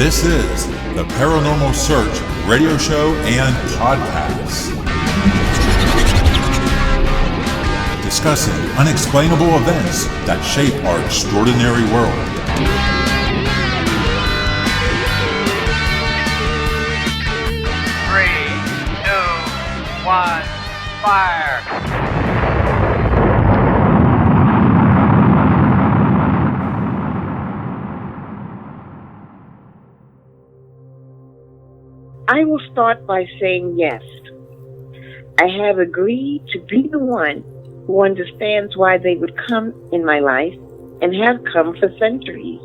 This is the Paranormal Search radio show and podcast. Discussing unexplainable events that shape our extraordinary world. Three, two, one, fire! I will start by saying yes. I have agreed to be the one who understands why they would come in my life and have come for centuries.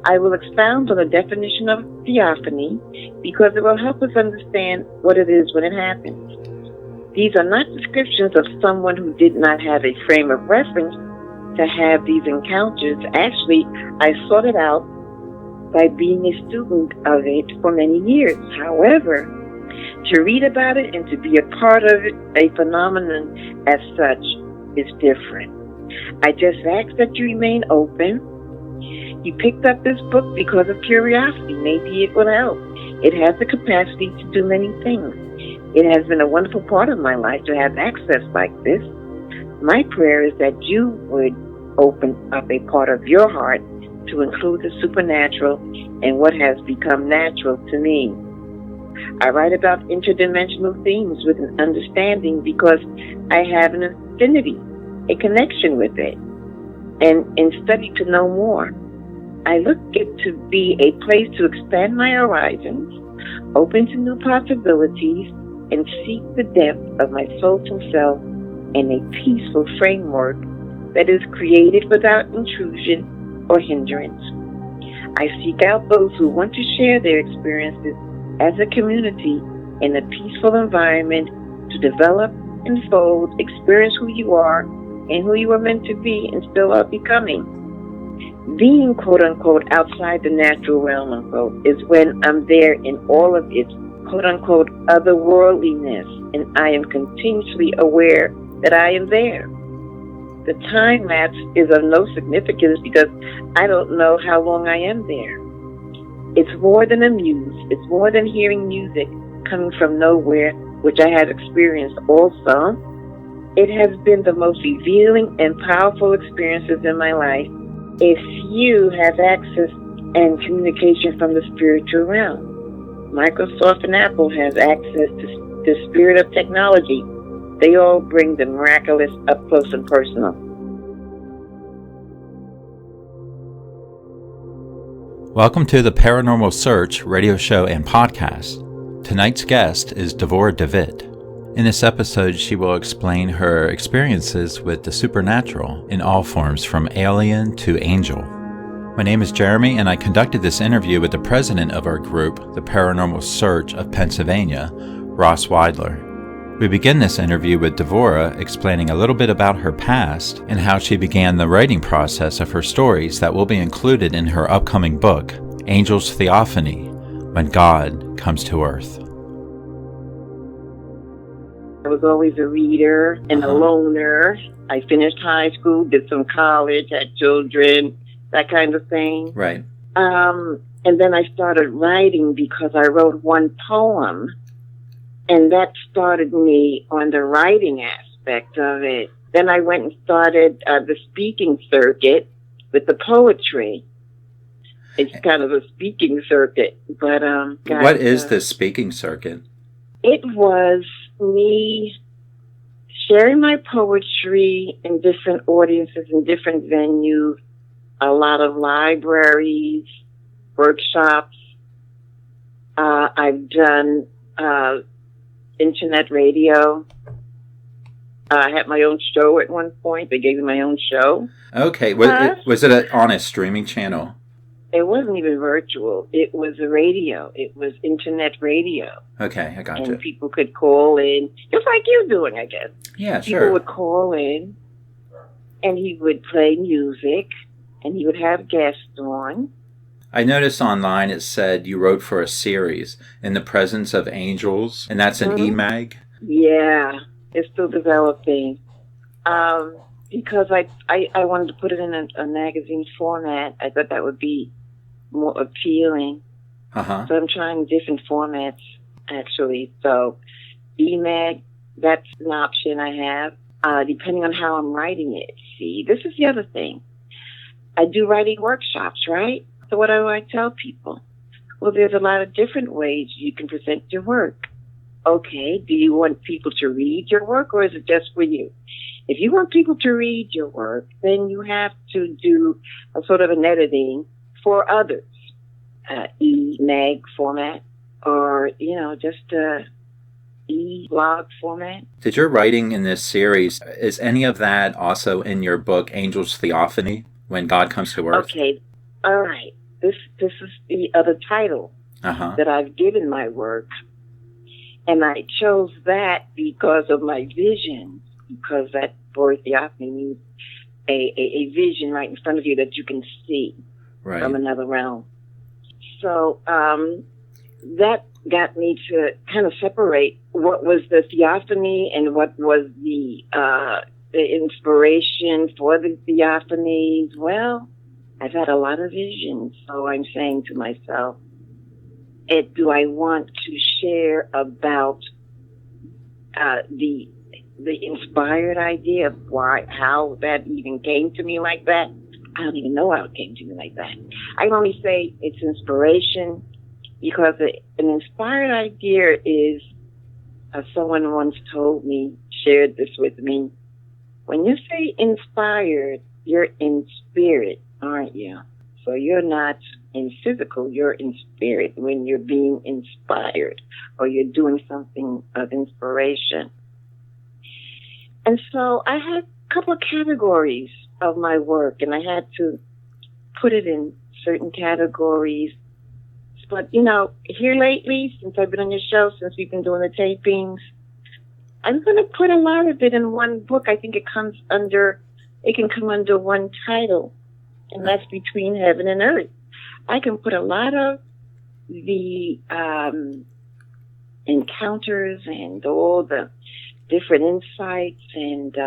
I will expound on the definition of theophany because it will help us understand what it is when it happens. These are not descriptions of someone who did not have a frame of reference to have these encounters. Actually, I sought it out by being a student of it for many years. However, to read about it and to be a part of it, a phenomenon as such, is different. I just ask that you remain open. You picked up this book because of curiosity. Maybe it will help. It has the capacity to do many things. It has been a wonderful part of my life to have access like this. My prayer is that you would open up a part of your heart to include the supernatural and what has become natural to me. I write about interdimensional themes with an understanding because I have an affinity, a connection with it, and study to know more. I look it to be a place to expand my horizons, open to new possibilities, and seek the depth of my soulful self in a peaceful framework that is created without intrusion or hindrance. I seek out those who want to share their experiences as a community in a peaceful environment to develop, unfold, experience who you are and who you are meant to be and still are becoming. Being, quote-unquote, outside the natural realm, unquote, is when I'm there in all of its, quote-unquote, otherworldliness, and I am continuously aware that I am there. The time lapse is of no significance because I don't know how long I am there. It's more than a muse. It's more than hearing music coming from nowhere, which I have experienced also. It has been the most revealing and powerful experiences in my life. If you have access and communication from the spiritual realm, Microsoft and Apple have access to the spirit of technology. They all bring the miraculous up close and personal. Welcome to the Paranormal Search radio show and podcast. Tonight's guest is Devorah Devitt. In this episode, she will explain her experiences with the supernatural in all forms, from alien to angel. My name is Jeremy, and I conducted this interview with the president of our group, the Paranormal Search of Pennsylvania, Ross Weidler. We begin this interview with Devorah explaining a little bit about her past and how she began the writing process of her stories that will be included in her upcoming book, Angel's Theophany, When God Comes to Earth. I was always a reader and a loner. I finished high school, did some college, had children, that kind of thing. Right. And then I started writing because I wrote one poem. And that started me on the writing aspect of it. Then I went and started the speaking circuit with the poetry. It's kind of a speaking circuit. But what is the speaking circuit? It was me sharing my poetry in different audiences, in different venues, a lot of libraries, workshops. I've done internet radio. I had my own show at one point. They gave me my own show. Okay. Was it on a streaming channel? It wasn't even virtual. It was a radio. It was internet radio. Okay, I got you. And people could call in, just like you're doing, I guess. Yeah, sure. People would call in, and he would play music, and he would have guests on. I noticed online it said you wrote for a series, In the Presence of Angels, and that's an e-mag? Yeah, it's still developing. Because I wanted to put it in a magazine format. I thought that would be more appealing. So I'm trying different formats, actually. So EMAG, that's an option I have, depending on how I'm writing it. See, this is the other thing. I do writing workshops, right? So what do I tell people? Well, there's a lot of different ways you can present your work. Okay, do you want people to read your work, or is it just for you? If you want people to read your work, then you have to do a sort of an editing for others. E-mag format, or, just e-blog format. Did your writing in this series, is any of that also in your book, Angel's Theophany, When God Comes to Earth? Okay, all right. This is the other title that I've given my work. And I chose that because of my vision, because that word theophany means a vision right in front of you that you can see from another realm. So that got me to kind of separate what was the theophany and what was the inspiration for the theophanies. Well, I've had a lot of visions, so I'm saying to myself, do I want to share about the inspired idea of how that even came to me like that? I don't even know how it came to me like that. I can only say it's inspiration, because an inspired idea is, someone once told me, shared this with me, when you say inspired, you're in spirit, aren't you? So you're not in physical, you're in spirit when you're being inspired or you're doing something of inspiration. And so I had a couple of categories of my work, and I had to put it in certain categories. But, here lately, since I've been on your show, since we've been doing the tapings, I'm going to put a lot of it in one book. I think it can come under one title, and that's Between Heaven and Earth. I can put a lot of the encounters and all the different insights, and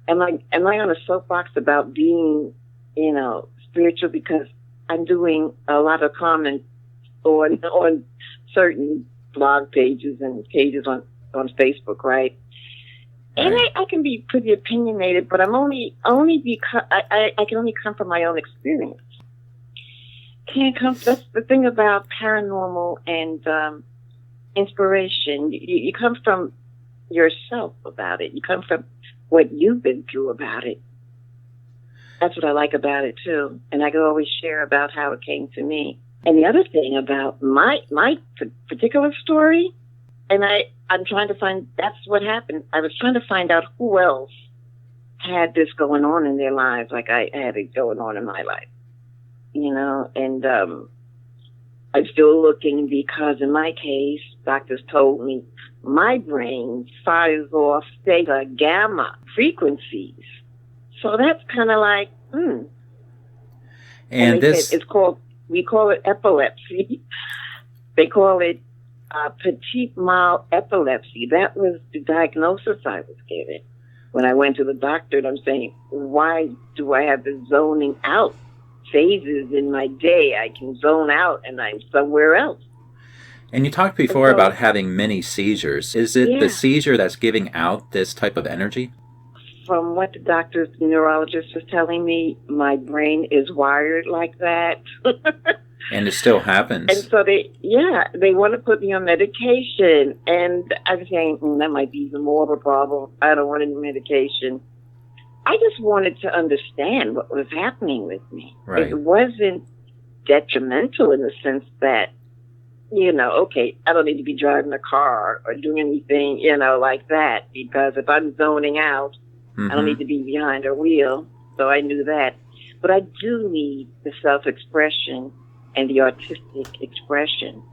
am I on a soapbox about being, spiritual, because I'm doing a lot of comments on certain blog pages and pages on Facebook, right? And I can be pretty opinionated, but I'm only because I can only come from my own experience. That's the thing about paranormal and inspiration. You come from yourself about it. You come from what you've been through about it. That's what I like about it too. And I can always share about how it came to me. And the other thing about my particular story, and I'm trying to find, that's what happened. I was trying to find out who else had this going on in their lives, like I had it going on in my life, and I'm still looking, because in my case, doctors told me my brain fires off theta gamma frequencies. So that's kind of like, And this, we call it epilepsy. They call it petit mal epilepsy. That was the diagnosis I was given when I went to the doctor. And I'm saying, why do I have the zoning out phases in my day? I can zone out and I'm somewhere else. And you talked before about having many seizures. Is it the seizure that's giving out this type of energy? From what the neurologist was telling me, my brain is wired like that. And it still happens. And so they want to put me on medication. And I was saying, that might be even more of a problem. I don't want any medication. I just wanted to understand what was happening with me. Right. It wasn't detrimental in the sense that, okay, I don't need to be driving a car or doing anything, like that. Because if I'm zoning out, I don't need to be behind a wheel. So I knew that. But I do need the self-expression and the artistic expression.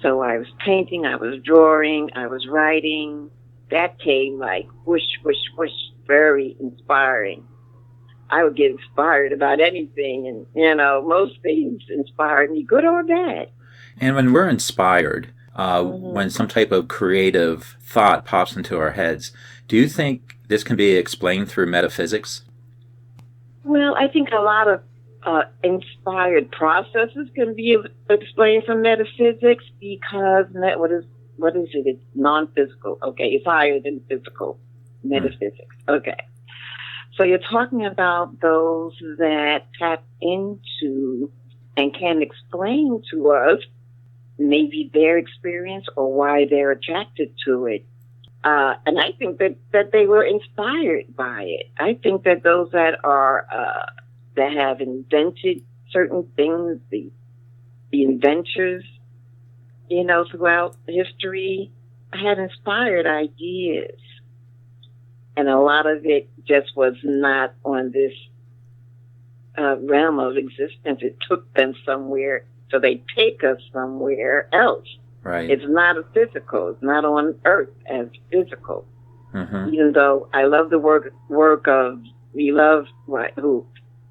So I was painting, I was drawing, I was writing. That came like whoosh, whoosh, whoosh, very inspiring. I would get inspired about anything, and, most things inspired me, good or bad. And when we're inspired, when some type of creative thought pops into our heads, do you think this can be explained through metaphysics? Well, I think a lot of inspired processes can be explained from metaphysics because what is it? It's non-physical. Okay, it's higher than physical metaphysics. Okay, so you're talking about those that tap into and can explain to us maybe their experience or why they're attracted to it. And I think that they were inspired by it. I think that those that are that have invented certain things, the inventors, throughout history, had inspired ideas. And a lot of it just was not on this realm of existence. It took them somewhere, so they take us somewhere else. Right. It's not a physical. It's not on Earth as physical. Mm-hmm. Even though I love the work of,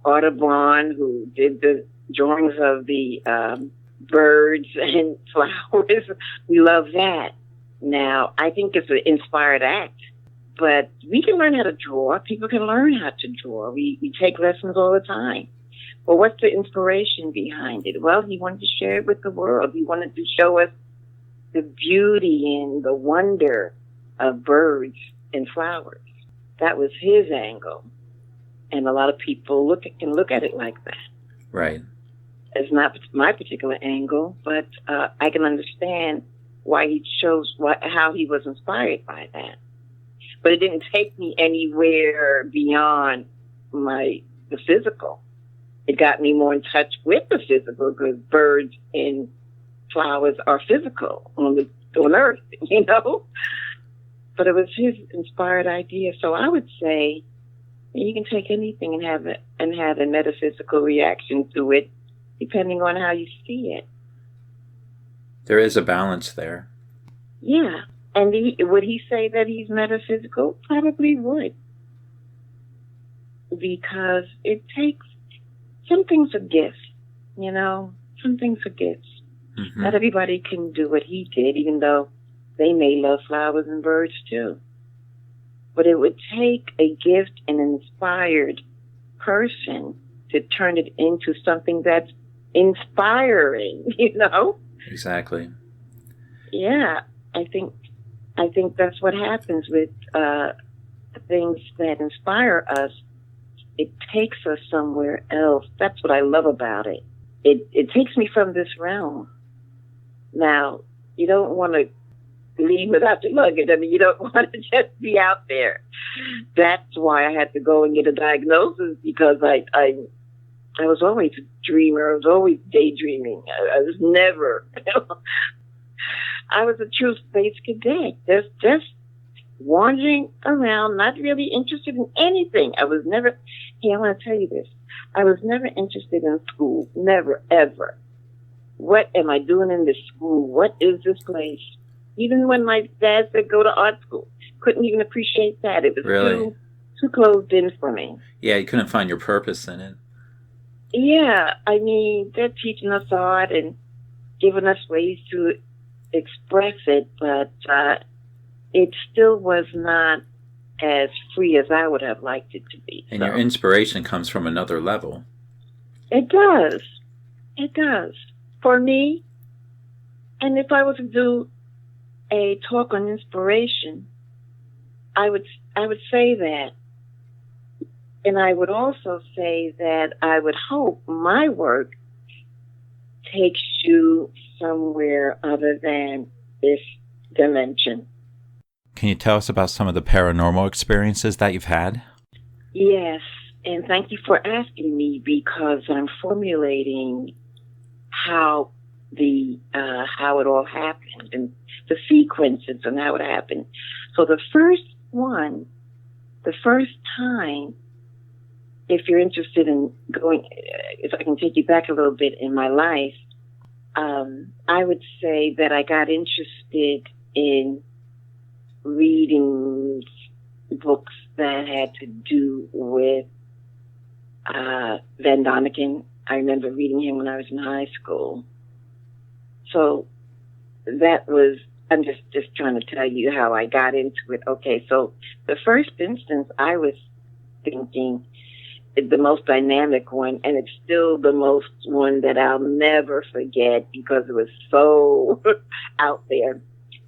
Audubon, who did the drawings of the birds and flowers. We love that. Now, I think it's an inspired act, but we can learn how to draw. People can learn how to draw. We take lessons all the time. Well, what's the inspiration behind it? Well, he wanted to share it with the world. He wanted to show us the beauty and the wonder of birds and flowers. That was his angle. And a lot of people can look at it like that. Right. It's not my particular angle, but I can understand why he chose how he was inspired by that. But it didn't take me anywhere beyond the physical. It got me more in touch with the physical because birds and flowers are physical on Earth, But it was his inspired idea. So I would say you can take anything and have a metaphysical reaction to it, depending on how you see it. There is a balance there. Yeah. And would he say that he's metaphysical? Probably would. Because it takes, some things are gifts, some things are gifts. Mm-hmm. Not everybody can do what he did, even though they may love flowers and birds too. But it would take a gift and an inspired person to turn it into something that's inspiring, Exactly. Yeah, I think that's what happens with things that inspire us. It takes us somewhere else. That's what I love about it. It takes me from this realm. Now, you don't want to leave without your luggage. I mean, you don't want to just be out there. That's why I had to go and get a diagnosis, because I was always a dreamer. I was always daydreaming. I was never, I was a true space cadet. Just wandering around, not really interested in anything. I was never, I want to tell you this. I was never interested in school. Never, ever. What am I doing in this school? What is this place? Even when my dad said go to art school, couldn't even appreciate that. It was really too closed in for me. Yeah, you couldn't find your purpose in it. Yeah, I mean, they're teaching us art and giving us ways to express it, but it still was not as free as I would have liked it to be. And your inspiration comes from another level. It does. It does. For me, and if I was to do a talk on inspiration, I would say that. And I would also say that I would hope my work takes you somewhere other than this dimension. Can you tell us about some of the paranormal experiences that you've had? Yes, and thank you for asking me, because I'm formulating how it all happened and the sequences and how it happened. So the first time, if you're interested in going, if I can take you back a little bit in my life, I would say that I got interested in reading books that had to do with Van Doniken. I remember reading him when I was in high school. So that was, I'm just trying to tell you how I got into it. Okay, so the first instance I was thinking, the most dynamic one, and it's still the most one that I'll never forget because it was so out there.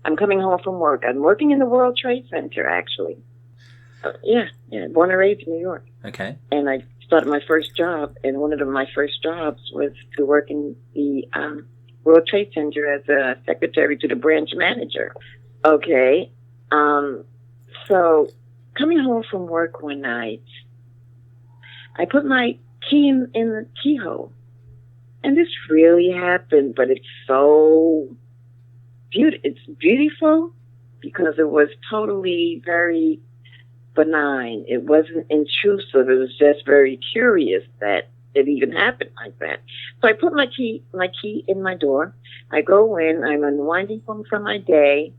I'm coming home from work. I'm working in the World Trade Center, actually. Yeah, born and raised in New York. Okay. And I started my first job, and one of my first jobs was to work in the World Trade Center as a secretary to the branch manager. Okay. So coming home from work one night, I put my key in the keyhole. And this really happened, but it's so it's beautiful because it was totally very benign. It wasn't intrusive. It was just very curious that it even happened like that. So I put my key in my door. I go in. I'm unwinding from my day,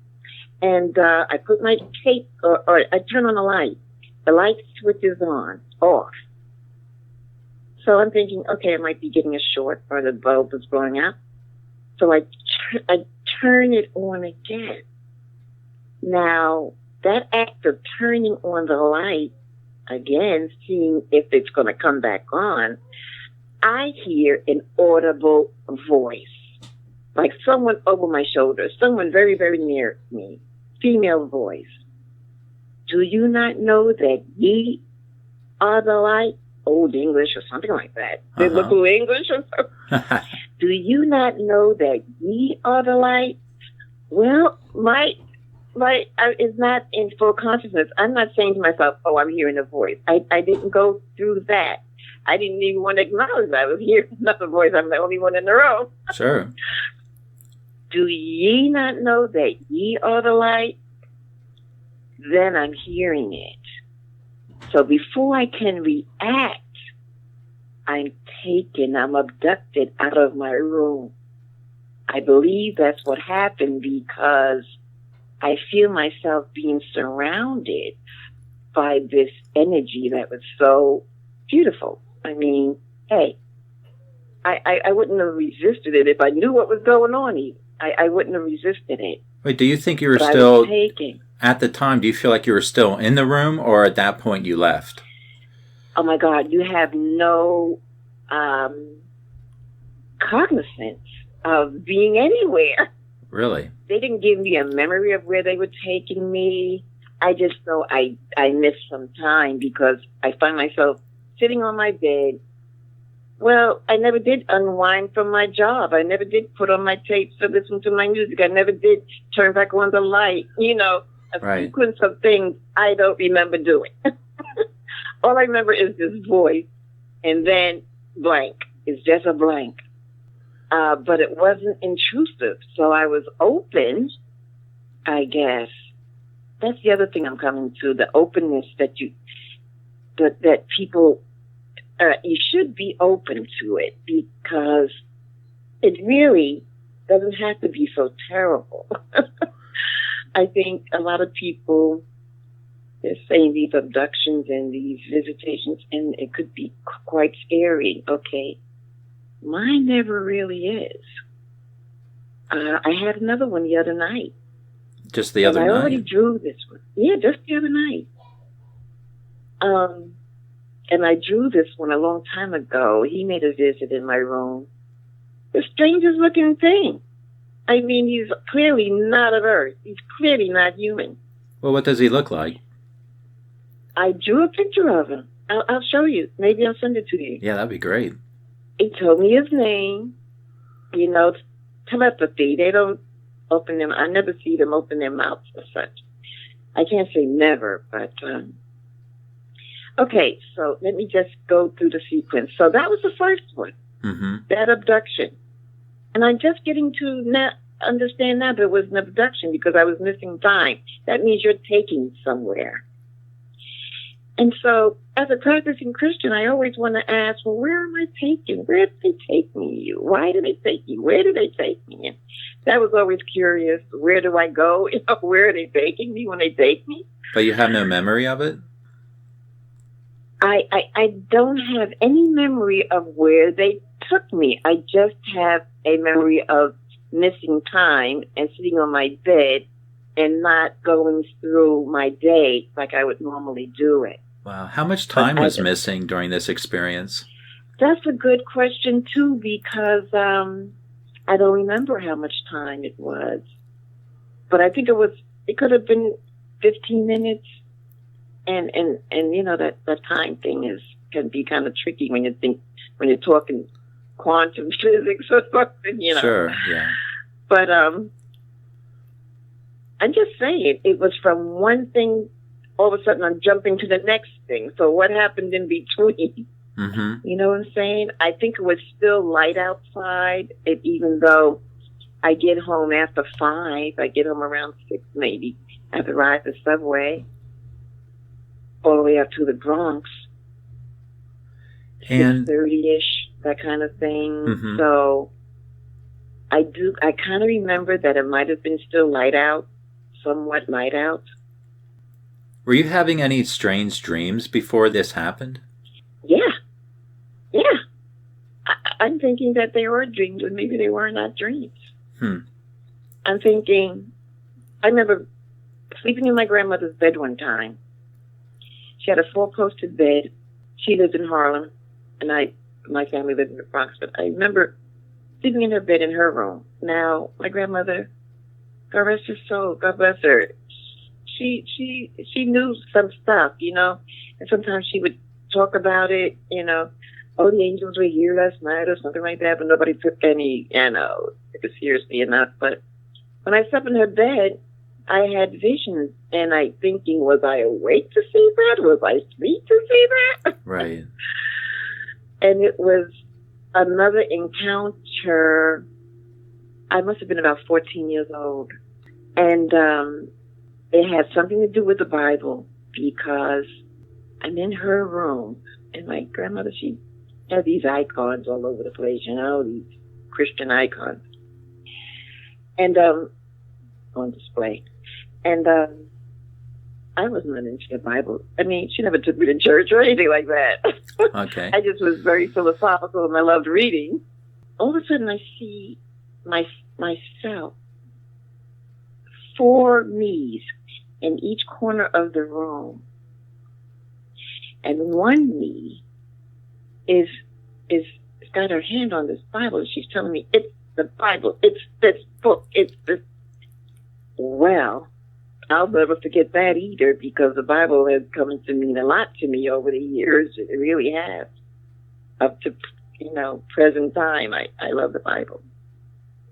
and I put my tape, or I turn on the light. The light switch is off. So I'm thinking, okay, I might be getting a short, or the bulb is blowing out. So I turn it on again. Now, that act of turning on the light again, seeing if it's going to come back on, I hear an audible voice, like someone over my shoulder, someone very, very near me, female voice. Do you not know that ye are the light? Old English or something like that. Biblical English or something. Do you not know that ye are the light? Well, my is not in full consciousness. I'm not saying to myself, oh, I'm hearing a voice. I didn't go through that. I didn't even want to acknowledge that I was hearing another voice. I'm the only one in the room. Sure. Do ye not know that ye are the light? Then I'm hearing it. So before I can react, I'm abducted out of my room. I believe that's what happened because I feel myself being surrounded by this energy that was so beautiful. I mean, hey, I wouldn't have resisted it if I knew what was going on even. I wouldn't have resisted it. Wait, do you think you were But still, at the time, do you feel like you were still in the room, or at that point you left? Oh my God, you have no cognizance of being anywhere. Really? They didn't give me a memory of where they were taking me. I just know I missed some time because I find myself sitting on my bed. Well, I never did unwind from my job. I never did put on my tapes to listen to my music. I never did turn back on the light. You know, a sequence of things I don't remember doing. All I remember is this voice, and then blank. It's just a blank. But it wasn't intrusive, so I was open, I guess. That's the other thing I'm coming to, the openness that people, you should be open to it because it really doesn't have to be so terrible. I think a lot of people, they're saying these abductions and these visitations, and it could be quite scary. Okay. Mine never really is. I had another one the other night. Just the other night? I already drew this one. Yeah, just the other night. And I drew this one a long time ago. He made a visit in my room. The strangest looking thing. I mean, he's clearly not of Earth. He's clearly not human. Well, what does he look like? I drew a picture of him. I'll show you. Maybe I'll send it to you. Yeah, that'd be great. He told me his name. You know, telepathy. They don't open them. I never see them open their mouths or such. I can't say never, but okay. So let me just go through the sequence. So that was the first one, that abduction, and I'm just getting to understand now that it was an abduction because I was missing time. That means you're taking somewhere. And so, as a practicing Christian, I always want to ask, well, where am I taken? Where did they take me? Why did they take me? Where did they take me? And that was always curious. Where do I go? You know, where are they taking me when they take me? But you have no memory of it? I don't have any memory of where they took me. I just have a memory of missing time and sitting on my bed and not going through my day like I would normally do it. Wow. How much time was missing during this experience? That's a good question, too, because I don't remember how much time it was. But I think it could have been 15 minutes. And you know, that time thing can be kind of tricky when you're talking quantum physics or something, you know. Sure, yeah. But I'm just saying, it was from one thing, all of a sudden I'm jumping to the next thing. So what happened in between? Mm-hmm. You know what I'm saying? I think it was still light outside, even though I get home after 5. I get home around 6 maybe. I have to ride the subway all the way up to the Bronx. And 6:30-ish, that kind of thing. Mm-hmm. So I kind of remember that it might have been still light out, somewhat light out. Were you having any strange dreams before this happened? Yeah. I'm thinking that they were dreams, and maybe they were not dreams. I'm thinking, I remember sleeping in my grandmother's bed one time. She had a 4-posted bed. She lived in Harlem, and my family lived in the Bronx. But I remember sleeping in her bed in her room. Now, my grandmother, God rest her soul, God bless her, she knew some stuff, you know, and sometimes she would talk about it, you know. Oh, the angels were here last night or something like that, but nobody took any, you know, took it seriously enough. But when I slept in her bed, I had visions, and I thinking, was I awake to see that? Was I asleep to see that? Right. And it was another encounter. I must have been about 14 years old. And it had something to do with the Bible, because I'm in her room, and my grandmother, she had these icons all over the place, you know, these Christian icons. And on display. And I was not into the Bible. I mean, she never took me to church or anything like that. Okay. I just was very philosophical, and I loved reading. All of a sudden, I see myself, 4 me's in each corner of the room. And one me is got her hand on this Bible. She's telling me, it's the Bible, it's this book, it's this. Well, I'll never forget that either, because the Bible has come to mean a lot to me over the years. It really has. Up to, you know, present time, I love the Bible.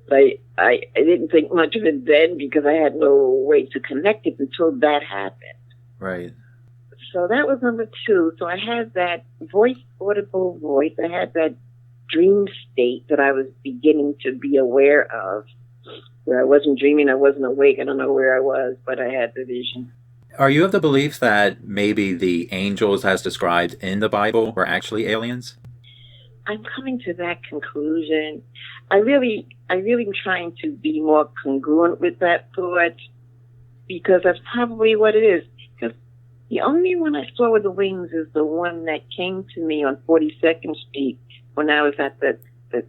But I didn't think much of it then, because I had no way to connect it until that happened. Right. So that was number 2. So I had that audible voice. I had that dream state that I was beginning to be aware of, where I wasn't dreaming, I wasn't awake. I don't know where I was, but I had the vision. Are you of the belief that maybe the angels as described in the Bible were actually aliens? I'm coming to that conclusion. I really am trying to be more congruent with that thought, because that's probably what it is. Because the only one I saw with the wings is the one that came to me on 42nd Street when I was at the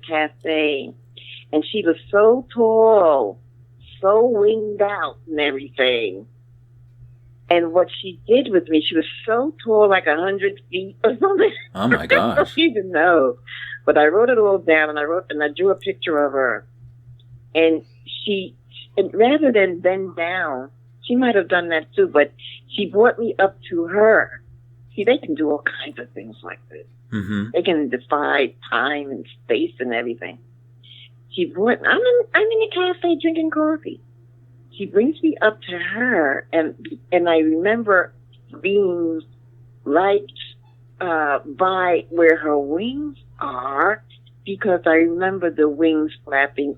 cafe. And she was so tall, so winged out and everything. And what she did with me, she was so tall, like 100 feet or something. Oh my gosh. I don't even know. But I wrote it all down, and I drew a picture of her. And rather than bend down, she might have done that too, but she brought me up to her. See, they can do all kinds of things like this. Mm-hmm. They can defy time and space and everything. I'm in a cafe drinking coffee. She brings me up to her, and I remember being light by where her wings are, because I remember the wings flapping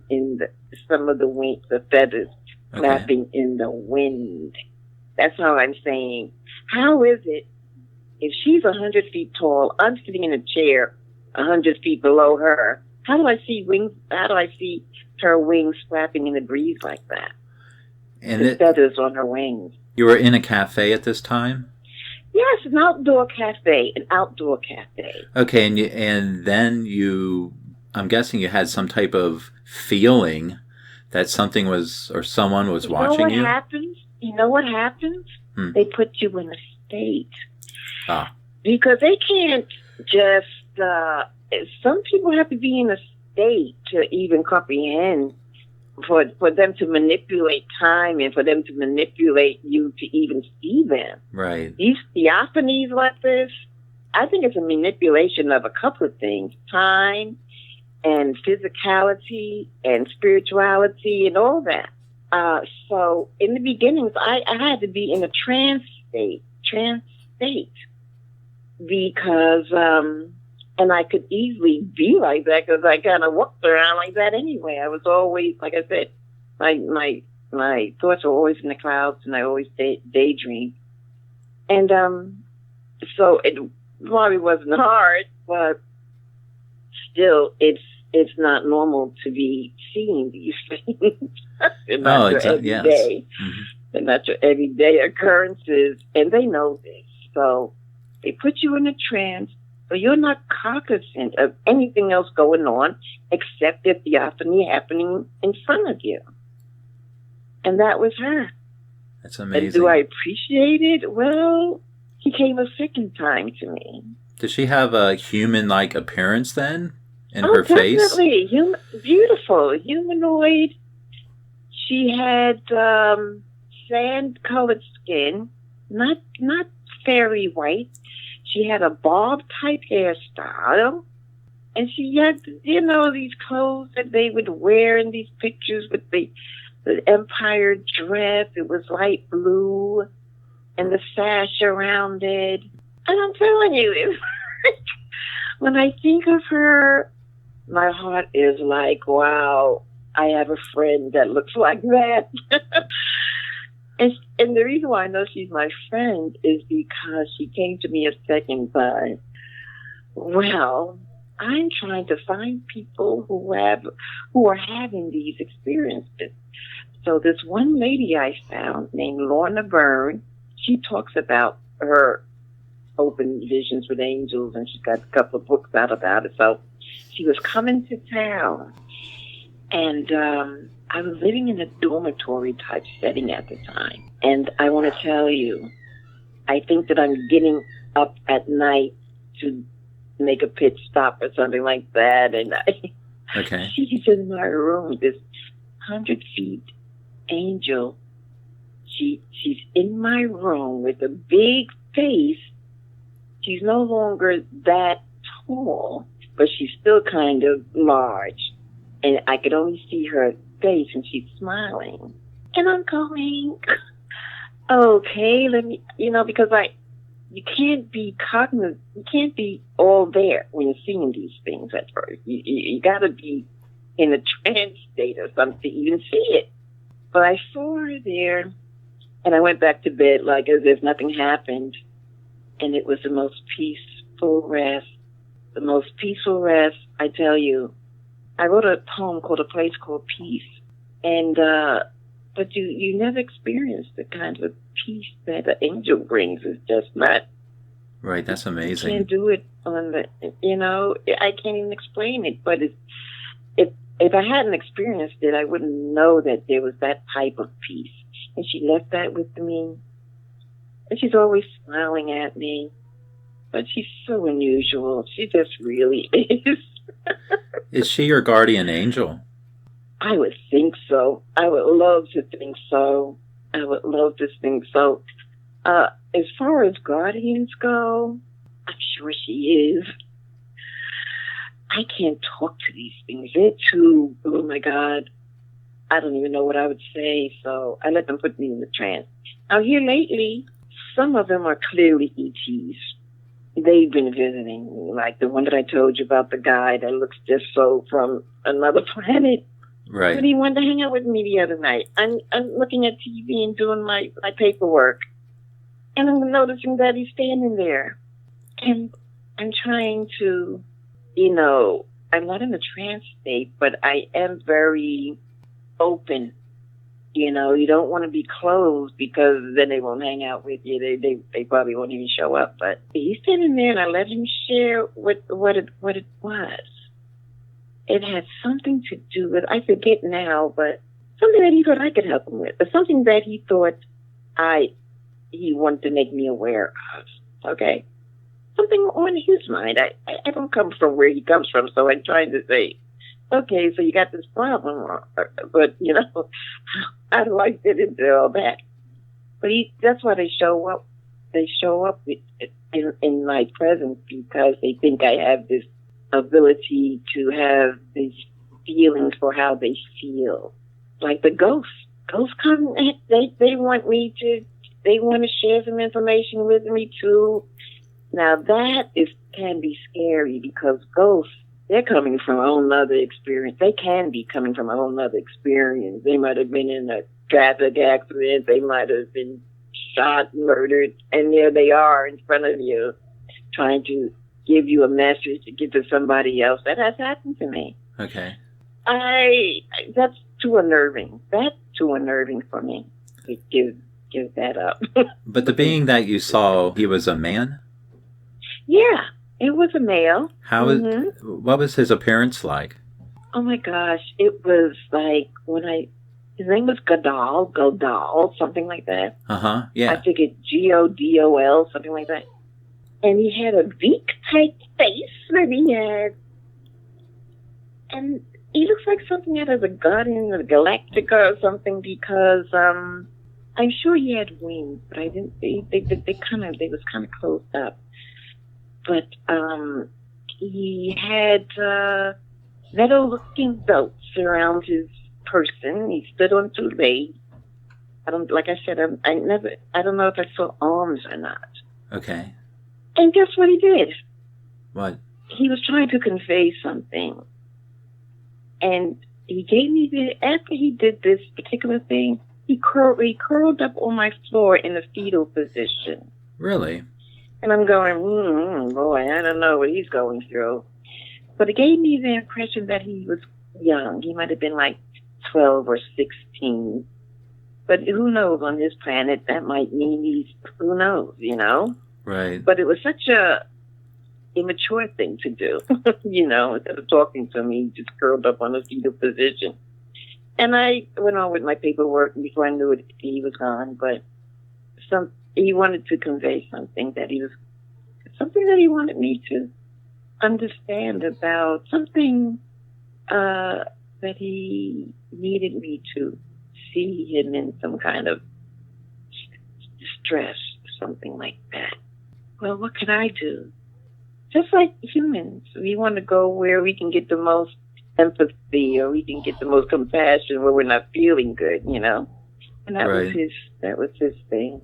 some of the feathers flapping in the wind. That's how I'm saying. How is it if she's 100 feet tall, I'm sitting in a chair 100 feet below her? How do I see wings? How do I see her wings flapping in the breeze like that? And the feathers on her wings. You were in a cafe at this time? Yes, an outdoor cafe. Okay, and then I'm guessing you had some type of feeling that something was, or someone was watching you? You know what happens? They put you in a state. Ah. Because they can't just, some people have to be in a state to even comprehend, for them to manipulate time and for them to manipulate you to even see them. Right. These theophanies like this, I think it's a manipulation of a couple of things: time and physicality and spirituality and all that. So in the beginnings, I had to be in a trance state, because, and I could easily be like that because I kind of walked around like that anyway. I was always, like I said, my thoughts were always in the clouds, and I always daydream. And so it probably wasn't hard, but still, it's not normal to be seeing these things. They're not your everyday. Mm-hmm. They're not your everyday occurrences, and they know this. So they put you in a trance, so you're not cognizant of anything else going on except the theophany happening in front of you. And that was her. That's amazing. And do I appreciate it? Well, he came a second time to me. Does she have a human-like appearance then in her face? Definitely. Beautiful. Humanoid. She had sand-colored skin, not fairy white. She had a bob-type hairstyle. And she had, these clothes that they would wear in these pictures with the empire dress. It was light blue, and the sash around it. And I'm telling you, when I think of her, my heart is like, wow, I have a friend that looks like that. And the reason why I know she's my friend is because she came to me a second time. Well, I'm trying to find people who are having these experiences. So this one lady I found named Lorna Byrne, she talks about her open visions with angels, and she's got a couple of books out about it. So she was coming to town, and I was living in a dormitory type setting at the time. And I want to tell you, I think that I'm getting up at night to make a pit stop or something like that. And Okay. She's in my room, this 100 feet angel. She's in my room with a big face. She's no longer that tall, but she's still kind of large. And I could only see her face, and she's smiling. And I'm going, okay, let me, because you can't be cognizant, you can't be all there when you're seeing these things at first. You got to be in a trance state or something to even see it. But I saw her there, and I went back to bed like as if nothing happened. And it was the most peaceful rest. The most peaceful rest, I tell you. I wrote a poem called A Place Called Peace. And, but you never experience the kind of peace that an angel brings. It's just not. Right, that's amazing. You can't do it on I can't even explain it. But if I hadn't experienced it, I wouldn't know that there was that type of peace. And she left that with me. And she's always smiling at me. But she's so unusual. She just really is. Is she your guardian angel? I would think so. I would love to think so. As far as guardians go, I'm sure she is. I can't talk to these things. They're too, oh my God. I don't even know what I would say, so I let them put me in the trance. Now here lately, some of them are clearly ETs. They've been visiting me, like the one that I told you about, the guy that looks just so from another planet. Right. But he wanted to hang out with me the other night. I'm looking at TV and doing my paperwork. And I'm noticing that he's standing there. And I'm trying to, I'm not in a trance state, but I am very open. You don't want to be closed because then they won't hang out with you. They probably won't even show up. But he's standing there, and I let him share what it was. It had something to do with, I forget now, but something that he thought I could help him with, or something that he thought he wanted to make me aware of. Okay, something on his mind. I don't come from where he comes from, so I'm trying to say, okay, so you got this problem, but, how do I fit into all that? But that's why they show up. They show up in my presence because they think I have this ability to have these feelings for how they feel. Like the ghosts. Ghosts come, they want to share some information with me too. Now that can be scary because ghosts, they're coming from a whole nother experience. They can be coming from a whole nother experience. They might have been in a traffic accident. They might have been shot, murdered, and there they are in front of you trying to give you a message to give to somebody else. That has happened to me. Okay. That's too unnerving. That's too unnerving for me to give that up. But the being that you saw, he was a man? Yeah, it was a male. What was his appearance like? Oh my gosh, it was like his name was Godal, something like that. Uh-huh, yeah. I think it's Godol, something like that. And he had a beak-type face that he had. And he looks like something out of the Guardian of the Galactica or something because I'm sure he had wings, but I didn't. They was kind of closed up. But he had metal-looking belts around his person. He stood on two legs. I don't know if I saw arms or not. Okay. And guess what he did? What? He was trying to convey something. And he gave me after he did this particular thing, he curled up on my floor in a fetal position. Really? And I'm going, boy, I don't know what he's going through. But it gave me the impression that he was young. He might have been like 12 or 16. But who knows on this planet? That might mean who knows, Right. But it was such a immature thing to do, instead of talking to me, he just curled up on a fetal position. And I went on with my paperwork, and before I knew it, he was gone. But he wanted to convey something that he wanted me to understand about something that he needed me to see him in some kind of distress, something like that. Well, what can I do? Just like humans, we want to go where we can get the most empathy or we can get the most compassion where we're not feeling good, And that was his thing,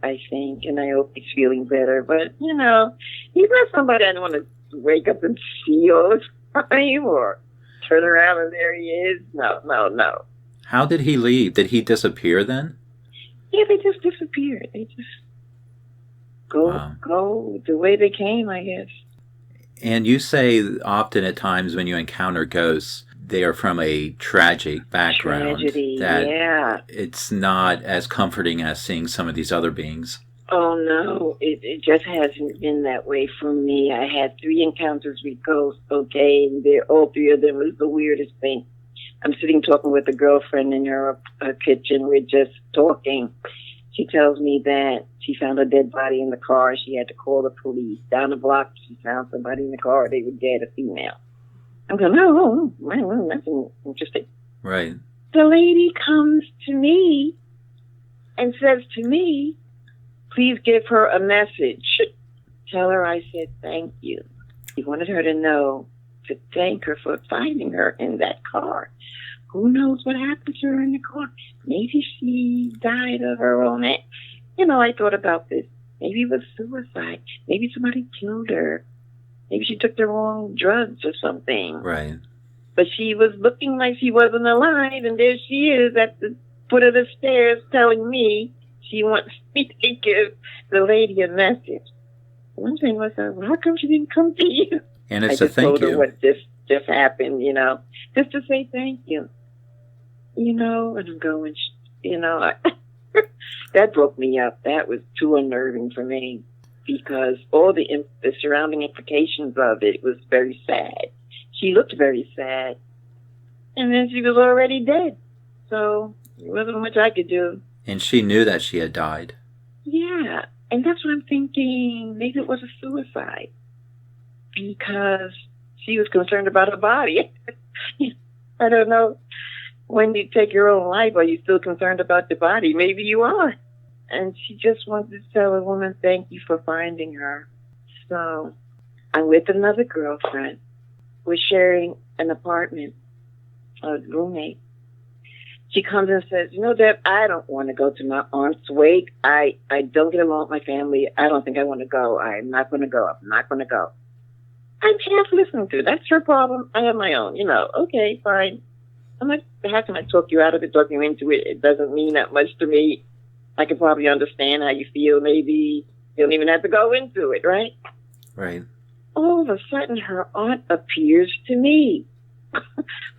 I think. And I hope he's feeling better. But, he's not somebody I want to wake up and see all the time or turn around and there he is. No. How did he leave? Did he disappear then? Yeah, they just disappeared. They just go the way they came, I guess. And you say often at times when you encounter ghosts, they are from a tragic background. Tragedy, that yeah. It's not as comforting as seeing some of these other beings. Oh, no. It just hasn't been that way for me. I had 3 encounters with ghosts, okay, and all 3 of them was the weirdest thing. I'm sitting talking with a girlfriend in her kitchen. We're just talking. She tells me that she found a dead body in the car. She had to call the police. Down the block, she found somebody in the car. They were dead, a female. I'm going, oh, that's interesting. Right. The lady comes to me and says to me, please give her a message. Tell her I said thank you. He wanted her to know to thank her for finding her in that car. Who knows what happened to her in the car? Maybe she died of her own. I thought about this. Maybe it was suicide. Maybe somebody killed her. Maybe she took the wrong drugs or something. Right. But she was looking like she wasn't alive, and there she is at the foot of the stairs telling me she wants me to give the lady a message. One thing was, well, how come she didn't come to you? And it's I a just thank told her you. what just happened, just to say thank you. And I'm going, that broke me up. That was too unnerving for me because all the surrounding implications of it was very sad. She looked very sad. And then she was already dead. So there wasn't much I could do. And she knew that she had died. Yeah. And that's what I'm thinking. Maybe it was a suicide because she was concerned about her body. I don't know. When you take your own life, are you still concerned about your body? Maybe you are. And she just wanted to tell a woman, thank you for finding her. So I'm with another girlfriend. We're sharing an apartment, a roommate. She comes and says, you know, Deb, I don't want to go to my aunt's wake. I don't get along with my family. I don't think I want to go. I'm not going to go. I'm not going to go. I'm half listening to it. That's her problem. I have my own. You know, okay, fine. I'm like, how can I talk you out of it, talk you into it? It doesn't mean that much to me. I can probably understand how you feel. Maybe you don't even have to go into it, right? Right. All of a sudden, her aunt appears to me.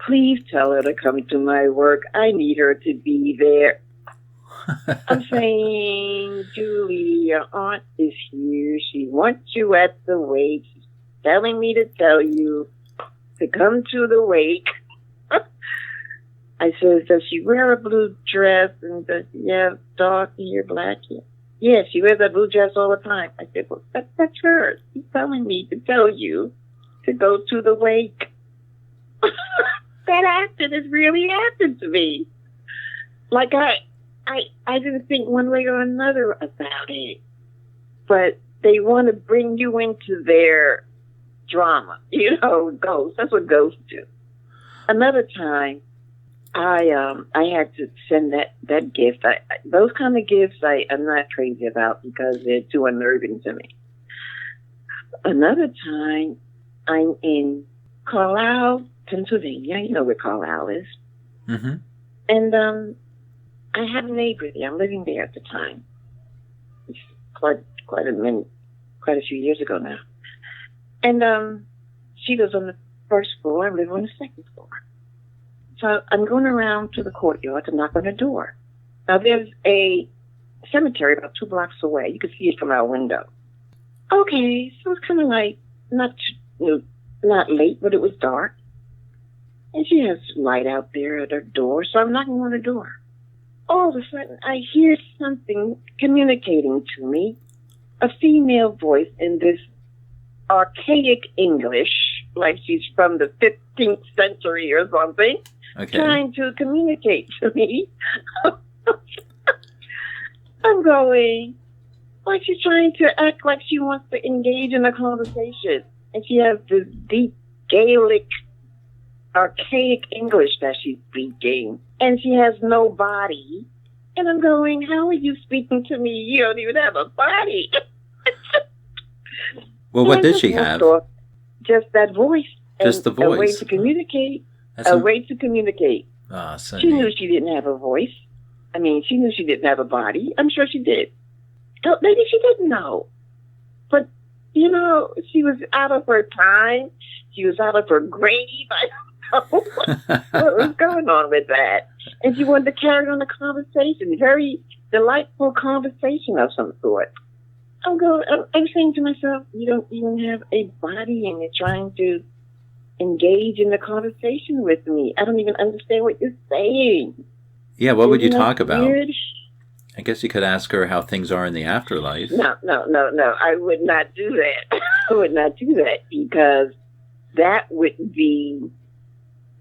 Please tell her to come to my work. I need her to be there. I'm saying, Julie, your aunt is here. She wants you at the wake. She's telling me to tell you to come to the wake. I said, does she wear a blue dress? And does she have dark hair, black hair? Yeah, she wears that blue dress all the time. I said, well, that's her. She's telling me to tell you to go to the wake. That accident has really happened to me. Like I didn't think one way or another about it. But they want to bring you into their drama. You know, ghosts. That's what ghosts do. Another time, I had to send that gift. Those kind of gifts I'm not crazy about because they're too unnerving to me. Another time, I'm in Carlisle, Pennsylvania. You know where Carlisle is. Mm-hmm. And I had a neighbor there. I'm living there at the time. It's quite a few years ago now. And she lives on the first floor. I live on the second floor. So I'm going around to the courtyard to knock on her door. Now there's a cemetery about 2 blocks away. You can see it from our window. Okay, so it's kind of like not late, but it was dark. And she has light out there at her door, so I'm knocking on the door. All of a sudden, I hear something communicating to me, a female voice in this archaic English, like she's from the 15th century or something, trying to communicate to me. I'm going, like she's trying to act like she wants to engage in a conversation. And she has this deep Gaelic, archaic English that she's speaking. And she has no body. And I'm going, how are you speaking to me? You don't even have a body. Well, what did she have? Just that voice. Just the voice. A way to communicate. Way to communicate. Oh, she knew she didn't have a voice. I mean, she knew she didn't have a body. I'm sure she did. Maybe she didn't know. But, you know, she was out of her time. She was out of her grave. I don't know what was going on with that. And she wanted to carry on the conversation. Very delightful conversation of some sort. I'm saying to myself, you don't even have a body and you're trying to engage in the conversation with me. I don't even understand what you're saying. Yeah, what would you talk about? Weird? I guess you could ask her how things are in the afterlife. No. I would not do that. I would not do that because that would be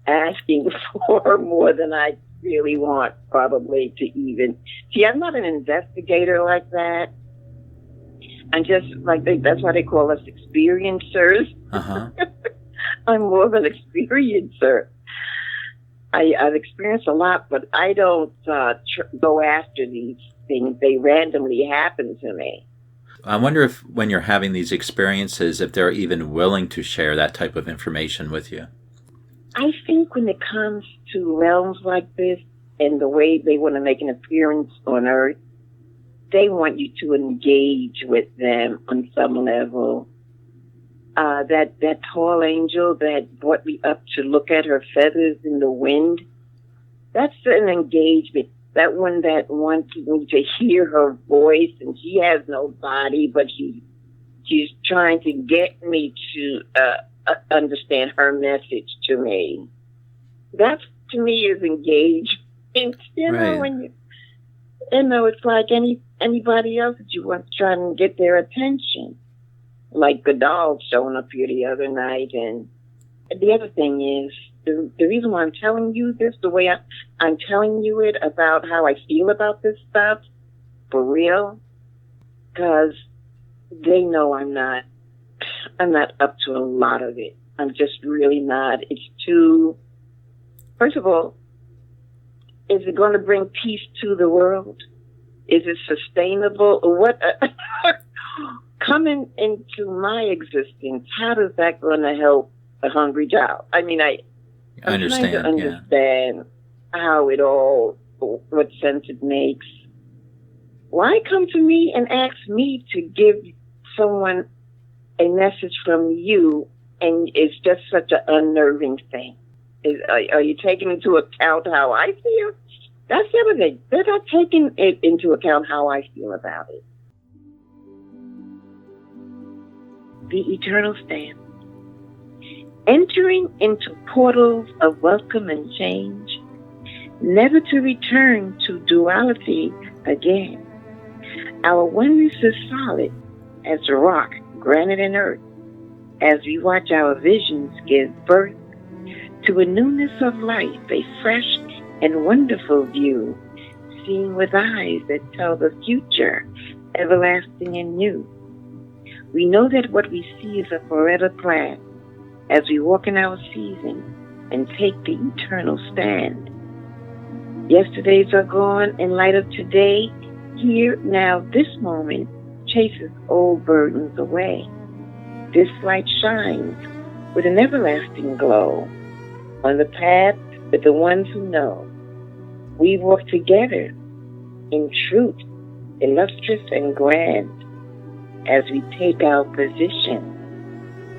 asking for more than I really want, probably, to even... See, I'm not an investigator like that. I'm just, that's why they call us experiencers. Uh-huh. I'm more of an experiencer. I've experienced a lot, but I don't go after these things. They randomly happen to me. I wonder if when you're having these experiences, if they're even willing to share that type of information with you. I think when it comes to realms like this and the way they want to make an appearance on Earth, they want you to engage with them on some level. That tall angel that brought me up to look at her feathers in the wind, that's an engagement. That one that wants me to hear her voice, and she has no body, but she's trying to get me to understand her message to me. That, to me, is engagement. You know, right. when it's like anybody else that you want to try and get their attention. Like Godal showing up here the other night. And the other thing is, the reason why I'm telling you this, the way I'm telling you it about how I feel about this stuff, for real, because they know I'm not up to a lot of it. I'm just really not. It's too, first of all, is it going to bring peace to the world? Is it sustainable? What coming into my existence, how is that going to help a hungry child? I mean, I'm understand, trying to understand how it all, what sense it makes. Why come to me and ask me to give someone a message from you, and it's just such an unnerving thing? Are you taking into account how I feel? That's the other thing. They're not taking it into account how I feel about it. The eternal stand. Entering into portals of welcome and change, never to return to duality again. Our oneness is solid as the rock, granite, and earth, as we watch our visions give birth to a newness of life, a fresh and wonderful view, seeing with eyes that tell the future, everlasting and new. We know that what we see is a forever plan as we walk in our season and take the eternal stand. Yesterdays are gone in light of today. Here, now, this moment chases old burdens away. This light shines with an everlasting glow on the path with the ones who know. We walk together in truth, illustrious and grand, as we take our position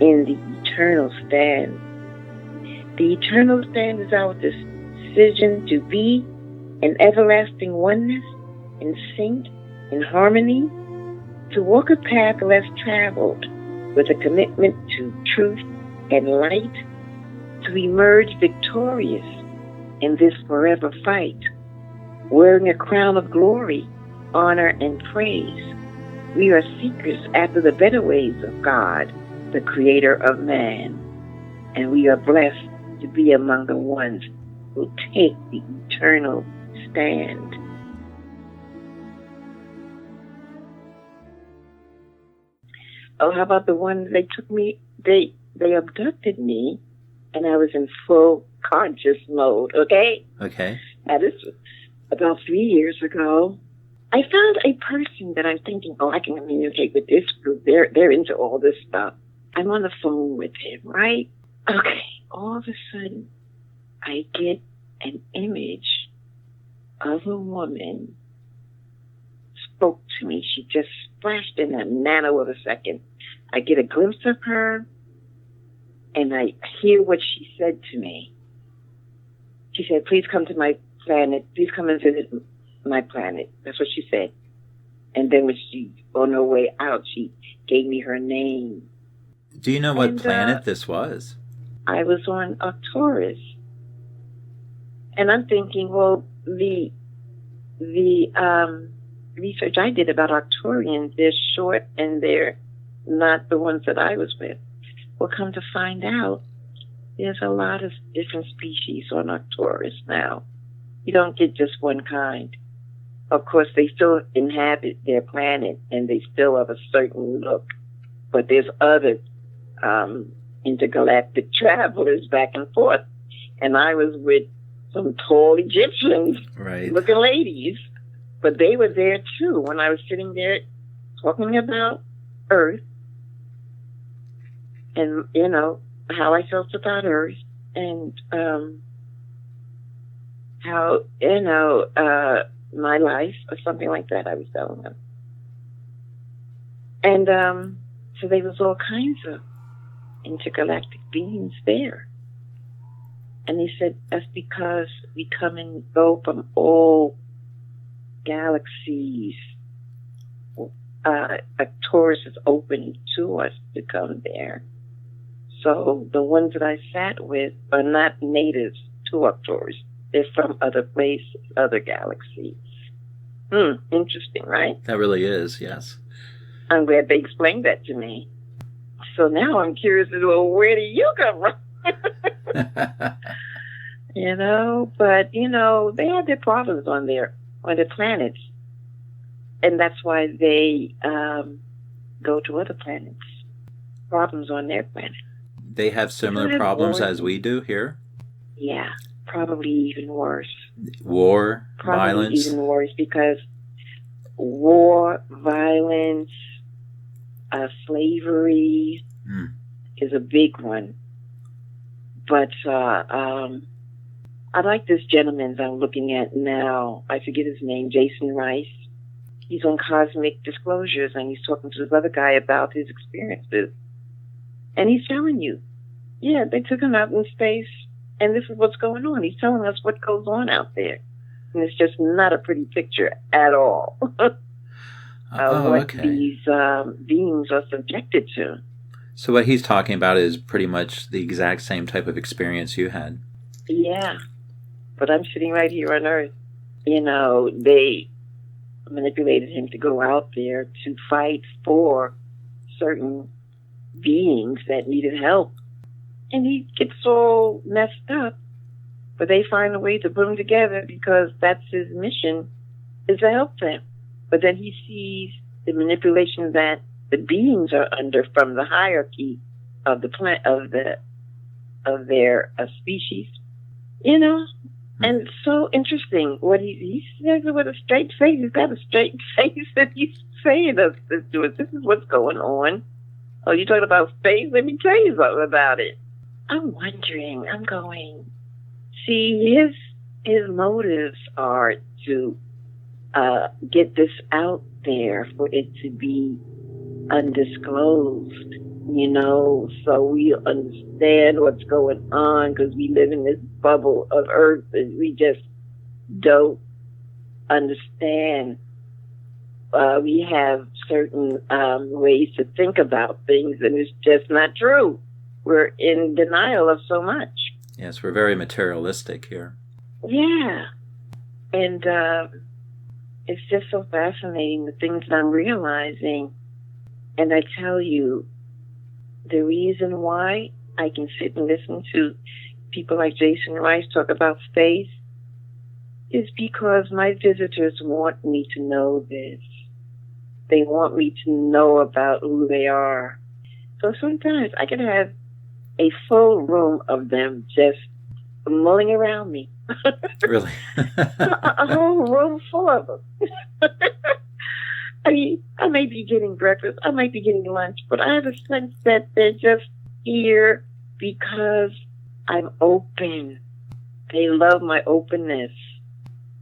in the eternal stand. The eternal stand is our decision to be in everlasting oneness, in sync, in harmony, to walk a path less traveled with a commitment to truth and light, to emerge victorious in this forever fight, wearing a crown of glory, honor, and praise. We are seekers after the better ways of God, the creator of man, and we are blessed to be among the ones who take the eternal stand. Oh, how about the ones they took me, they abducted me, and I was in full conscious mode, okay? Okay. Now, this was about 3 years ago. I found a person that I'm thinking, I can communicate with this group. They're into all this stuff. I'm on the phone with him, right? Okay. All of a sudden, I get an image of a woman spoke to me. She just flashed in a nano of a second. I get a glimpse of her, and I hear what she said to me. She said, please come to my planet. Please come and visit my planet. That's what she said. And then when she, on her way out, she gave me her name. Do you know what planet this was? I was on Arcturus. And I'm thinking, well, the research I did about Arcturians, they're short and they're not the ones that I was with. Well, come to find out, there's a lot of different species on Arcturus now. You don't get just one kind. Of course, they still inhabit their planet and they still have a certain look. But there's other intergalactic travelers back and forth. And I was with some tall Egyptians looking ladies. But they were there too when I was sitting there talking about Earth and, you know, how I felt about Earth and how, you know, my life or something like that I was telling them. And so there was all kinds of intergalactic beings there. And he said, that's because we come and go from all galaxies. Arcturus is open to us to come there. So the ones that I sat with are not natives to Arcturus. They're from other places, other galaxies. Interesting, right? That really is, yes. I'm glad they explained that to me. So now I'm curious as well, where do you come from? But they have their problems on their planets, and that's why they go to other planets. Problems on their planet. They have similar problems as we do here? Yeah, probably even worse. War, probably violence? Even worse, because war, violence, slavery is a big one. But I like this gentleman I'm looking at now. I forget his name, Jason Rice. He's on Cosmic Disclosures, and he's talking to this other guy about his experiences. And he's telling you, yeah, they took him out in space, and this is what's going on. He's telling us what goes on out there. And it's just not a pretty picture at all. What these beings are subjected to. So what he's talking about is pretty much the exact same type of experience you had. Yeah. But I'm sitting right here on Earth. They manipulated him to go out there to fight for certain beings that needed help. And he gets all messed up. But they find a way to put him together because that's his mission, is to help them. But then he sees the manipulation that the beings are under from the hierarchy of the plant of their species, And it's so interesting what he says with a straight face. He's got a straight face, and he's saying to us, this is what's going on. Oh, you talking about space? Let me tell you something about it. I'm wondering. I'm going. See, his motives are to get this out there for it to be undisclosed, so we understand what's going on, because we live in this bubble of Earth and we just don't understand. We have certain ways to think about things, and it's just not true. We're in denial of so much. Yes, we're very materialistic here. Yeah. And it's just so fascinating, the things that I'm realizing. And I tell you, the reason why I can sit and listen to people like Jason Rice talk about space is because my visitors want me to know this. They want me to know about who they are. So sometimes I can have a full room of them just mulling around me. Really? a whole room full of them. I may be getting breakfast, I might be getting lunch, but I have a sense that they're just here because I'm open. They love my openness.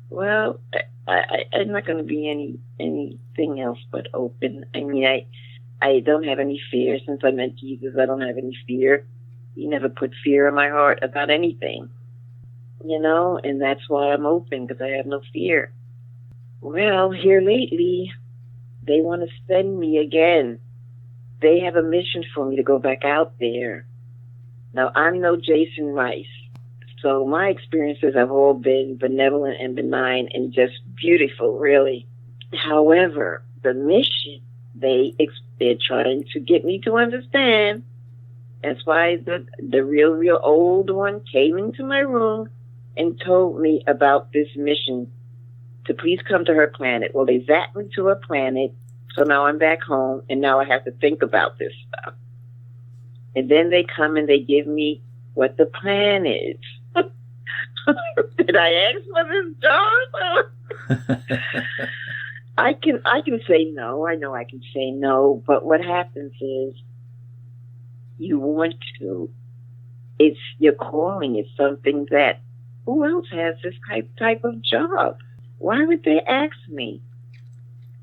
Well, I'm not going to be anything else but open. I don't have any fear. Since I met Jesus, I don't have any fear. He never put fear in my heart about anything. And that's why I'm open, because I have no fear. Well, here lately, they want to send me again. They have a mission for me to go back out there. Now, I'm no Jason Rice, so my experiences have all been benevolent and benign and just beautiful, really. However, the mission, they're trying to get me to understand. That's why the real old one came into my room and told me about this mission to please come to her planet. Well, they zapped me to her planet, so now I'm back home, and now I have to think about this stuff. And then they come and they give me what the plan is. Did I ask for this job? I can say no. I know I can say no, but what happens is you want to. It's your calling. It's something that, who else has this type of job? Why would they ask me?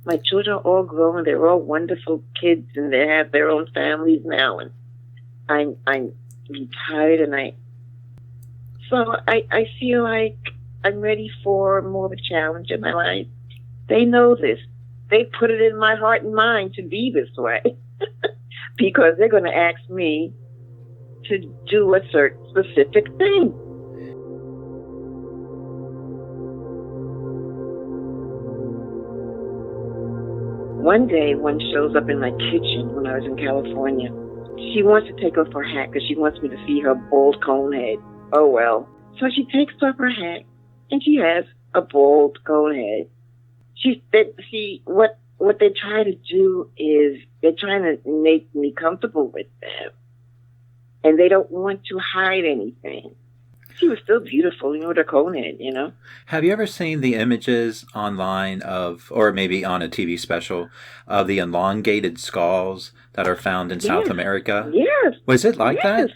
My children are all grown. They're all wonderful kids, and they have their own families now. And I'm retired, and I feel like I'm ready for more of a challenge in my life. They know this. They put it in my heart and mind to be this way because they're going to ask me to do a certain specific thing. One day, one shows up in my kitchen when I was in California. She wants to take off her hat because she wants me to see her bald cone head. Oh, well. So she takes off her hat, and she has a bald cone head. What they try to do is they're trying to make me comfortable with them. And they don't want to hide anything. She was still beautiful, with her cone head, Have you ever seen the images online of, or maybe on a TV special, of the elongated skulls that are found in South America? Yes. Was it like that?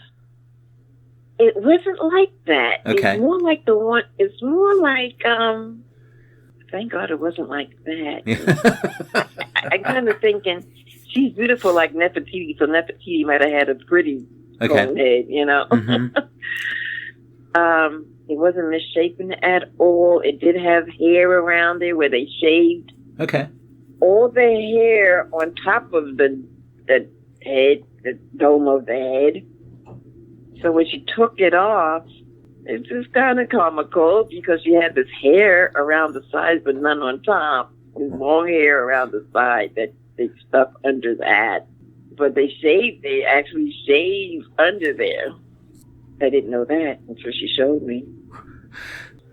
It wasn't like that. Okay. It's more like, thank God it wasn't like that. I'm kind of thinking, she's beautiful like Nefertiti, so Nefertiti might have had a pretty cone head, Mm-hmm. It wasn't misshapen at all. It did have hair around there where they shaved. Okay. All the hair on top of the head, the dome of the head. So when she took it off, it's just kind of comical because she had this hair around the sides but none on top. This long hair around the side that they stuck under that. But they actually shaved under there. I didn't know that until she showed me.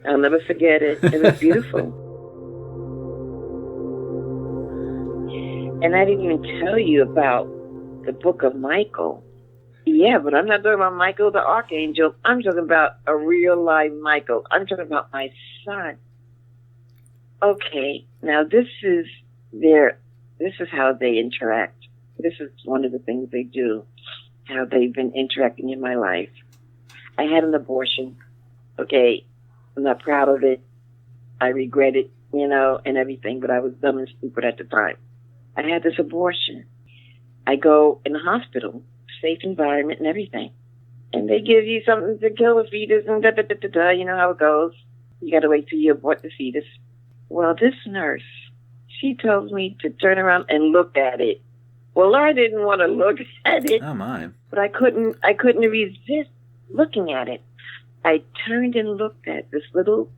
I'll never forget it. It was beautiful. And I didn't even tell you about the book of Michael. Yeah, but I'm not talking about Michael the Archangel. I'm talking about a real life Michael. I'm talking about my son. Okay, now this is how they interact. This is one of the things they do, how they've been interacting in my life. I had an abortion. Okay, I'm not proud of it. I regret it, and everything, but I was dumb and stupid at the time. I had this abortion. I go in the hospital, safe environment and everything. And they give you something to kill a fetus and da-da-da-da-da, you know how it goes. You got to wait till you abort the fetus. Well, this nurse, she tells me to turn around and look at it. Well, I didn't want to look at it. Oh, my. But I couldn't resist looking at it. I turned and looked at this little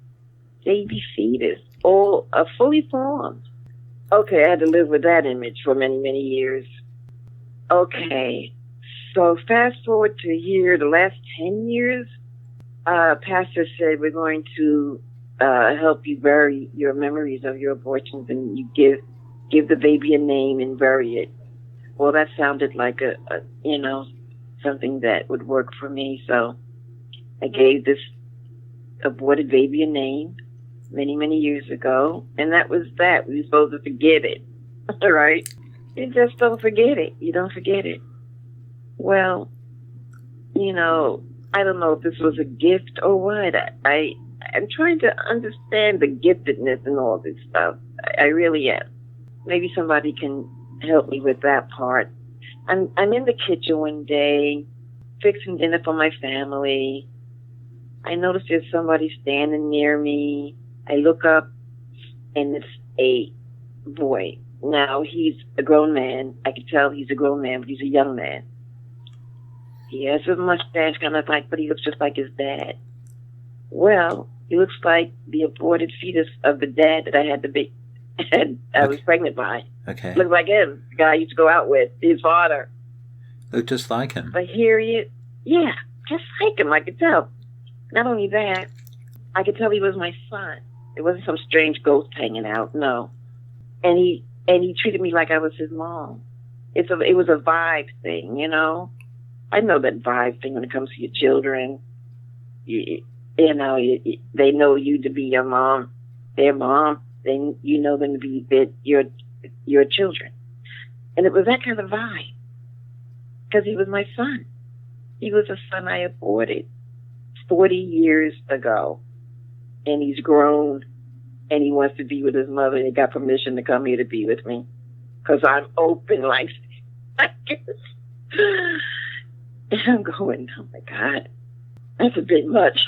baby fetus, all fully formed. Okay, I had to live with that image for many, many years. Okay, so fast forward to here, the last 10 years, pastor said we're going to help you bury your memories of your abortions, and you give the baby a name and bury it. Well, that sounded like a something that would work for me, so I gave this aborted baby a name many, many years ago, and that was that. We were supposed to forget it, right? You just don't forget it. You don't forget it. Well, I don't know if this was a gift or what. I'm trying to understand the giftedness and all this stuff. I really am. Maybe somebody can help me with that part. I'm in the kitchen one day, fixing dinner for my family. I notice there's somebody standing near me. I look up, and it's a boy. Now, he's a grown man. I can tell he's a grown man, but he's a young man. He has a mustache, but he looks just like his dad. Well, he looks like the aborted fetus of the dad that I had to be. I was pregnant by. Okay. Looks like him, the guy I used to go out with, his father. Looked just like him. But here he is. Yeah, just like him, I could tell. Not only that, I could tell he was my son. It wasn't some strange ghost hanging out, no. And he treated me like I was his mom. It was a vibe thing, I know that vibe thing when it comes to your children. They know you to be your mom, their mom. Then you know them to be your children. And it was that kind of vibe. Because he was my son. He was a son I aborted 40 years ago. And he's grown. And he wants to be with his mother. And he got permission to come here to be with me. Because I'm open like this. And I'm going, oh my God. That's a bit much.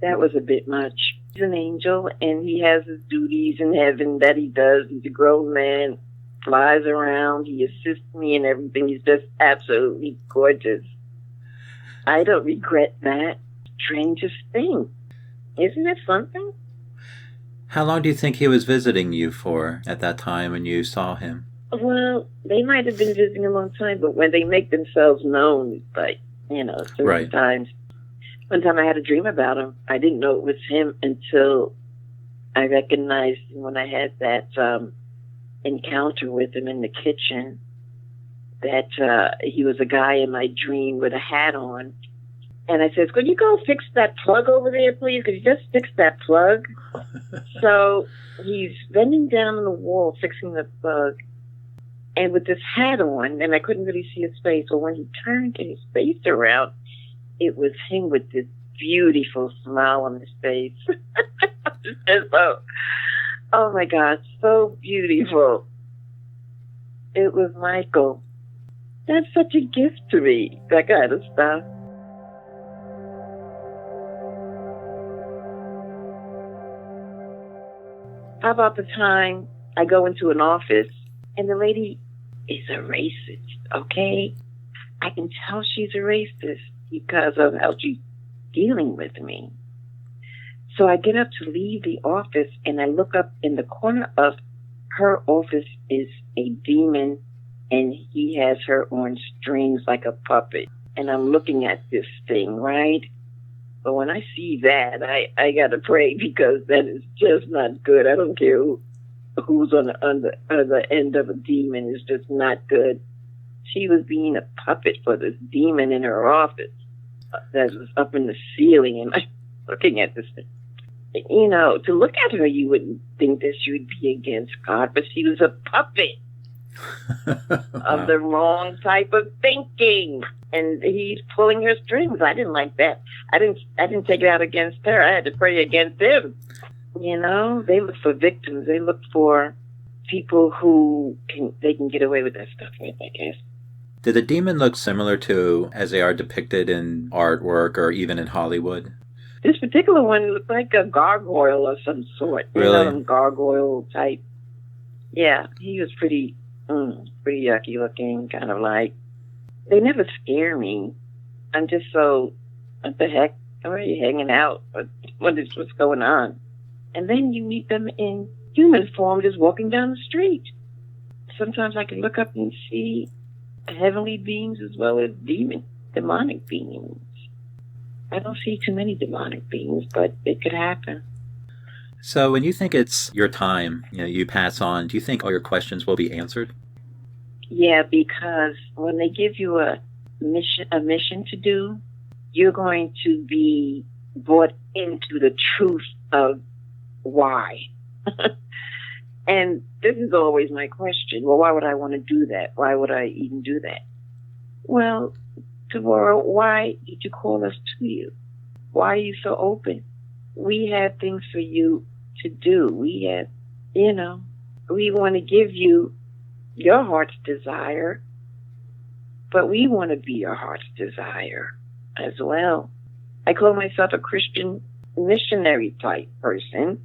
That was a bit much. He's an angel, and he has his duties in heaven that he does. He's a grown man, flies around, he assists me in everything. He's just absolutely gorgeous. I don't regret that. Strangest thing. Isn't it something? How long do you think he was visiting you for at that time when you saw him? Well, they might have been visiting a long time, but when they make themselves known, like, certain Right. times. One time I had a dream about him. I didn't know it was him until I recognized him when I had that encounter with him in the kitchen, that he was a guy in my dream with a hat on. And I said, could you go fix that plug over there, please? Could you just fix that plug? So he's bending down on the wall, fixing the plug, and with this hat on, and I couldn't really see his face. So when he turned his face around, it was him with this beautiful smile on his face. So, oh my God, so beautiful. It was Michael. That's such a gift to me, that kind of stuff. How about the time I go into an office and the lady is a racist, okay? I can tell she's a racist because of how she's dealing with me. So I get up to leave the office and I look up in the corner of her office is a demon and he has her on strings like a puppet. And I'm looking at this thing, right? But when I see that, I gotta pray because that is just not good. I don't care who's on the other end of a demon. It's just not good. She was being a puppet for this demon in her office that was up in the ceiling, and I'm looking at this thing. To look at her, you wouldn't think that she would be against God, but she was a puppet of the wrong type of thinking. And he's pulling her strings. I didn't like that. I didn't take it out against her. I had to pray against him. They look for victims. They look for people who they can get away with that stuff with, I guess. Did the demon look similar to as they are depicted in artwork or even in Hollywood? This particular one looked like a gargoyle of some sort. Really? Gargoyle type. Yeah, he was pretty yucky looking, kind of like. They never scare me. I'm just so, what the heck? Why are you hanging out? What's going on? And then you meet them in human form just walking down the street. Sometimes I can look up and see heavenly beings as well as demonic beings. I don't see too many demonic beings, but it could happen. So when you think it's your time, you pass on, do you think all your questions will be answered? Yeah, because when they give you a mission to do, you're going to be brought into the truth of why. And this is always my question. Well, why would I want to do that? Why would I even do that? Well, Devorah, why did you call us to you? Why are you so open? We have things for you to do. We have, we want to give you your heart's desire, but we want to be your heart's desire as well. I call myself a Christian missionary type person,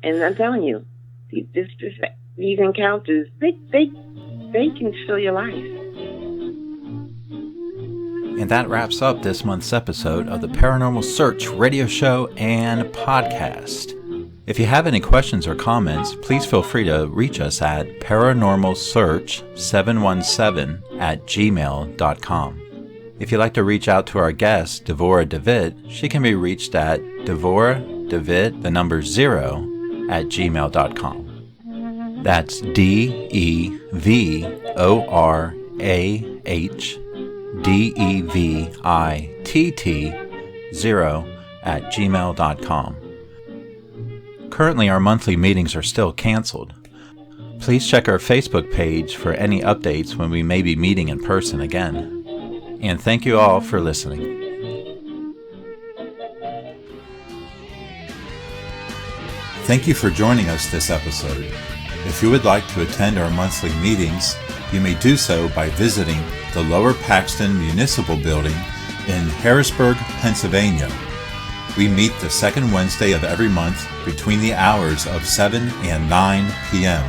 and I'm telling you, these encounters, they can fill your life. And that wraps up this month's episode of the Paranormal Search radio show and podcast. If you have any questions or comments, please feel free to reach us at paranormalsearch717@gmail.com. If you'd like to reach out to our guest, Devorah Devitt, she can be reached at Devorah Devitt, 0@gmail.com. That's DevorahDevitt0@gmail.com. Currently, our monthly meetings are still canceled. Please check our Facebook page for any updates when we may be meeting in person again. And thank you all for listening. Thank you for joining us this episode. If you would like to attend our monthly meetings, you may do so by visiting the Lower Paxton Municipal Building in Harrisburg, Pennsylvania. We meet the second Wednesday of every month between the hours of 7 and 9 p.m.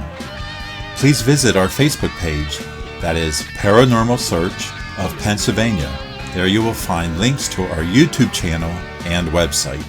Please visit our Facebook page, that is Paranormal Search of Pennsylvania. There you will find links to our YouTube channel and website.